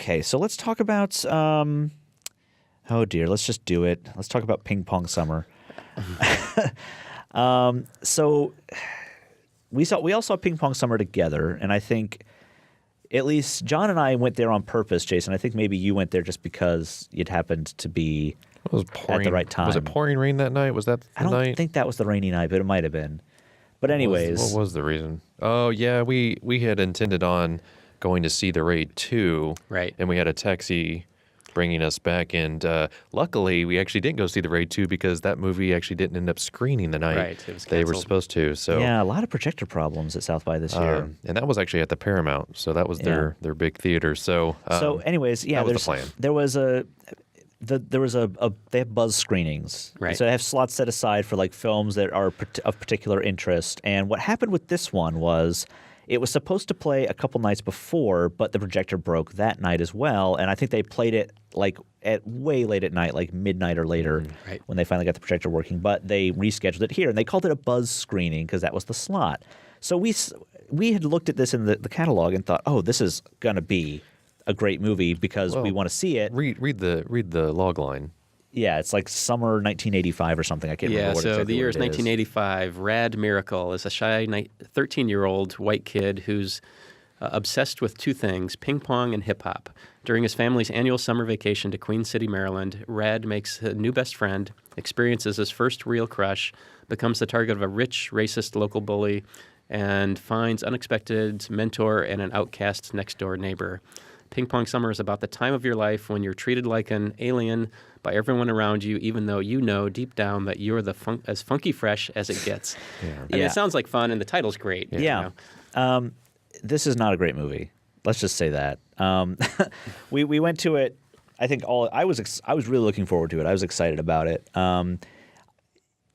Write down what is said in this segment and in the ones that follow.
Okay, so let's talk about. Oh dear, let's just do it. Let's talk about Ping Pong Summer. So we all saw Ping Pong Summer together, and I think at least John and I went there on purpose. Jason, I think maybe you went there just because it happened to be at the right time. Was it pouring rain that night? Was that the night? I don't think that was the rainy night, but it might have been. But anyways, what was the reason? Oh yeah, we had intended on going to see The Raid 2, right? And we had a taxi bringing us back, and luckily we actually didn't go see The Raid 2 because that movie actually didn't end up screening the night it was they were supposed to. So yeah, a lot of projector problems at South by this year, and that was actually at the Paramount, so that was their big theater. So anyways, yeah, that was the plan. There was they have buzz screenings, right? So they have slots set aside for like films that are of particular interest. And what happened with this one was it was supposed to play a couple nights before, but the projector broke that night as well. And I think they played it like at way late at night, like midnight or later, right, when they finally got the projector working. But they rescheduled it here, and they called it a buzz screening because that was the slot. So we had looked at this in the catalog and thought, oh, this is going to be a great movie because we want to see it. Read the log line. Yeah, it's like summer 1985 or something. I can't remember what exactly. So the year is 1985. 1985. Rad Miracle is a shy 13-year-old white kid who's obsessed with two things, ping pong and hip-hop. During his family's annual summer vacation to Queen City, Maryland, Rad makes a new best friend, experiences his first real crush, becomes the target of a rich, racist local bully, and finds unexpected mentor and an outcast next-door neighbor. Ping Pong Summer is about the time of your life when you're treated like an alien by everyone around you, even though you know deep down that you're as funky fresh as it gets. And it sounds like fun, and the title's great. Yeah. This is not a great movie. Let's just say that. We went to it. I think I was really looking forward to it. I was excited about it.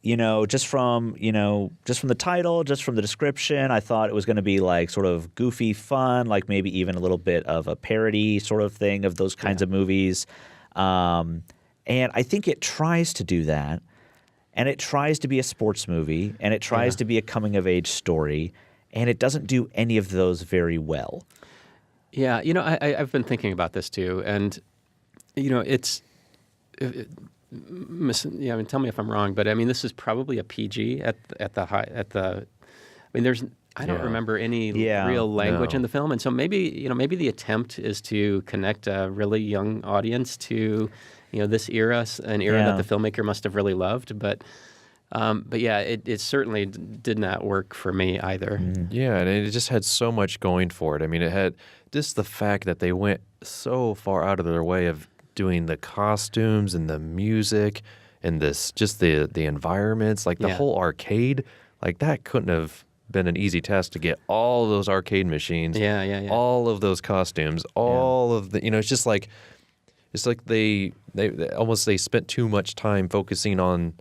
Just from the title, just from the description, I thought it was going to be like sort of goofy fun, like maybe even a little bit of a parody sort of thing of those kinds of movies. And I think it tries to do that, and it tries to be a sports movie, and it tries to be a coming-of-age story, and it doesn't do any of those very well. Yeah, I've been thinking about this too, and it's. Tell me if I'm wrong, but I mean, this is probably a PG at the high at the. I mean, I don't remember any real language in the film, and so maybe the attempt is to connect a really young audience to this era, an era that the filmmaker must have really loved, but yeah, it certainly did not work for me either. Yeah, and it just had so much going for it. I mean, it had just the fact that they went so far out of their way of doing the costumes and the music and the environments, like the whole arcade, like that couldn't have been an easy task to get all of those arcade machines, all of those costumes, all of the, it's like they spent too much time focusing on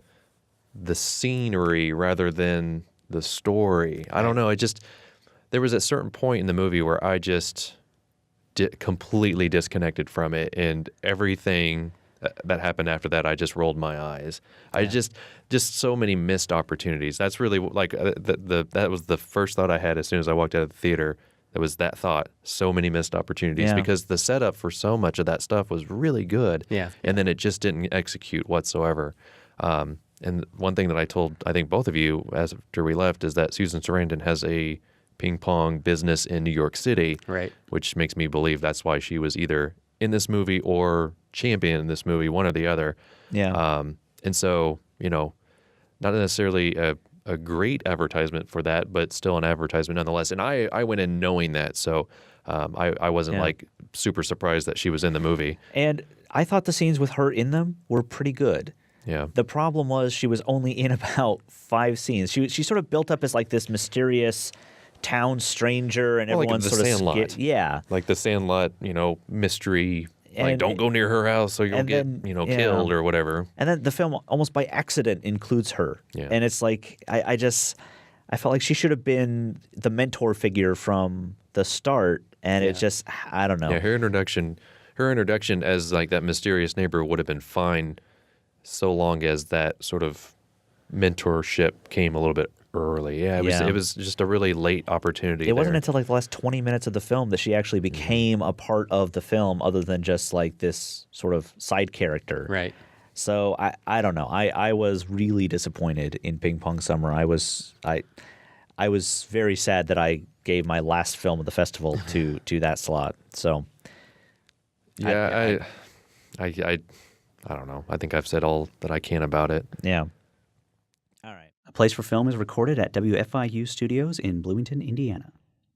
the scenery rather than the story. I don't know. There was a certain point in the movie where I just completely disconnected from it, and everything that happened after that, I just rolled my eyes. I just so many missed opportunities. That's really like that was the first thought I had as soon as I walked out of the theater. That was that thought. So many missed opportunities because the setup for so much of that stuff was really good. And then it just didn't execute whatsoever. And one thing that I told, I think both of you after we left, is that Susan Sarandon has a ping pong business in New York City, right? Which makes me believe that's why she was either in this movie or champion in this movie, one or the other. And so, not necessarily a great advertisement for that, but still an advertisement nonetheless. And I went in knowing that, so I wasn't like super surprised that she was in the movie. And I thought the scenes with her in them were pretty good. Yeah. The problem was she was only in about 5 scenes. She sort of built up as like this mysterious town stranger, and everyone's like sort of Sandlot. like the Sandlot, mystery. Like, don't go near her house, so you'll get killed or whatever. And then the film almost by accident includes her, and it's like I felt like she should have been the mentor figure from the start, and it just I don't know. Yeah, her introduction as like that mysterious neighbor would have been fine, so long as that sort of mentorship came a little bit early. Yeah, Yeah. it was just a really late opportunity. It wasn't there. until like the last 20 minutes of the film that she actually became a part of the film, other than just like this sort of side character. Right. So I don't know. I was really disappointed in Ping Pong Summer. I was very sad that I gave my last film of the festival to that slot. So Yeah, I don't know. I think I've said all that I can about it. yeah. All right. A Place for Film is recorded at WFIU Studios in Bloomington, Indiana.